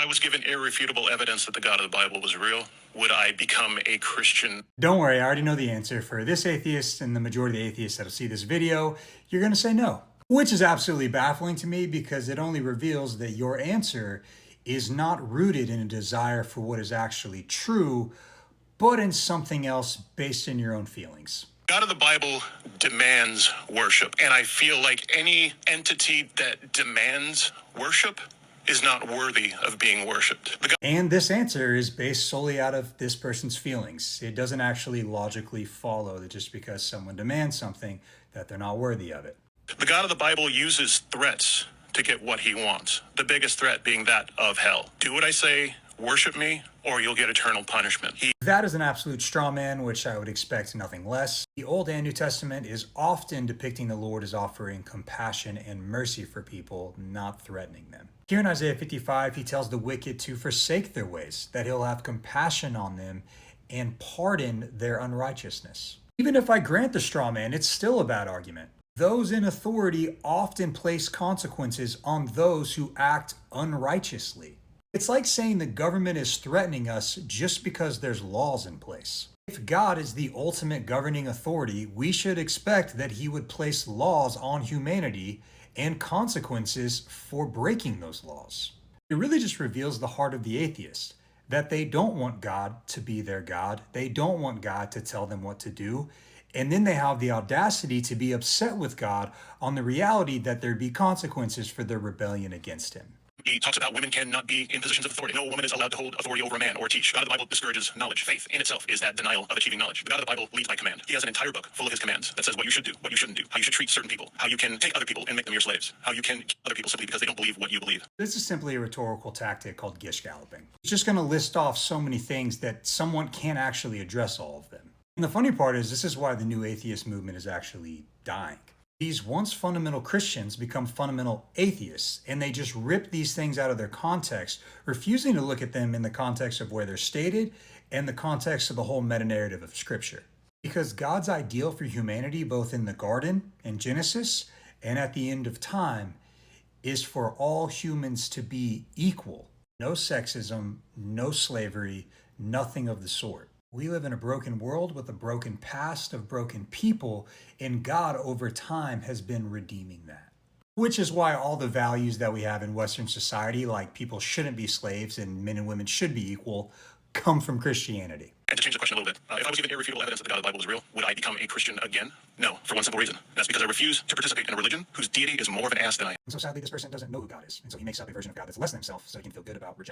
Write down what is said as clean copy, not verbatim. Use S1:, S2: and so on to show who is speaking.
S1: I was given irrefutable evidence that the God of the Bible was real, would I become a Christian?
S2: Don't worry, I already know the answer. For this atheist and the majority of the atheists that'll see this video, you're going to say no. Which is absolutely baffling to me because it only reveals that your answer is not rooted in a desire for what is actually true, but in something else based in your own feelings.
S1: God of the Bible demands worship, and I feel like any entity that demands worship is not worthy of being worshipped.
S2: And this answer is based solely out of this person's feelings. It doesn't actually logically follow that just because someone demands something that they're not worthy of it.
S1: The God of the Bible uses threats to get what he wants, the biggest threat being that of hell. Do what I say, worship me, or you'll get eternal punishment.
S2: That is an absolute straw man, which I would expect nothing less. The Old and New Testament is often depicting the Lord as offering compassion and mercy for people, not threatening them. Here in Isaiah 55, he tells the wicked to forsake their ways, that he'll have compassion on them and pardon their unrighteousness. Even if I grant the straw man, it's still a bad argument. Those in authority often place consequences on those who act unrighteously. It's like saying the government is threatening us just because there's laws in place. If God is the ultimate governing authority, we should expect that he would place laws on humanity and consequences for breaking those laws. It really just reveals the heart of the atheist, that they don't want God to be their God. They don't want God to tell them what to do. And then they have the audacity to be upset with God on the reality that there'd be consequences for their rebellion against him.
S1: He talks about women cannot be in positions of authority. No woman is allowed to hold authority over a man or teach. God of the Bible discourages knowledge. Faith in itself is that denial of achieving knowledge. The God of the Bible leads by command. He has an entire book full of his commands that says what you should do, what you shouldn't do, how you should treat certain people, how you can take other people and make them your slaves, how you can kill other people simply because they don't believe what you believe.
S2: This is simply a rhetorical tactic called gish galloping. It's just going to list off so many things that someone can't actually address all of them. And the funny part is this is why the new atheist movement is actually dying. These once fundamental Christians become fundamental atheists, and they just rip these things out of their context, refusing to look at them in the context of where they're stated and the context of the whole meta-narrative of Scripture. Because God's ideal for humanity, both in the garden in Genesis and at the end of time, is for all humans to be equal. No sexism, no slavery, nothing of the sort. We live in a broken world with a broken past of broken people, and God over time has been redeeming that. Which is why all the values that we have in Western society, like people shouldn't be slaves and men and women should be equal, come from Christianity.
S1: And to change the question a little bit, if I was given irrefutable evidence that the God of the Bible was real, would I become a Christian again? No, for one simple reason. And that's because I refuse to participate in a religion whose deity is more of an ass than I am.
S2: And so sadly, this person doesn't know who God is, and so he makes up a version of God that's less than himself so he can feel good about rejection.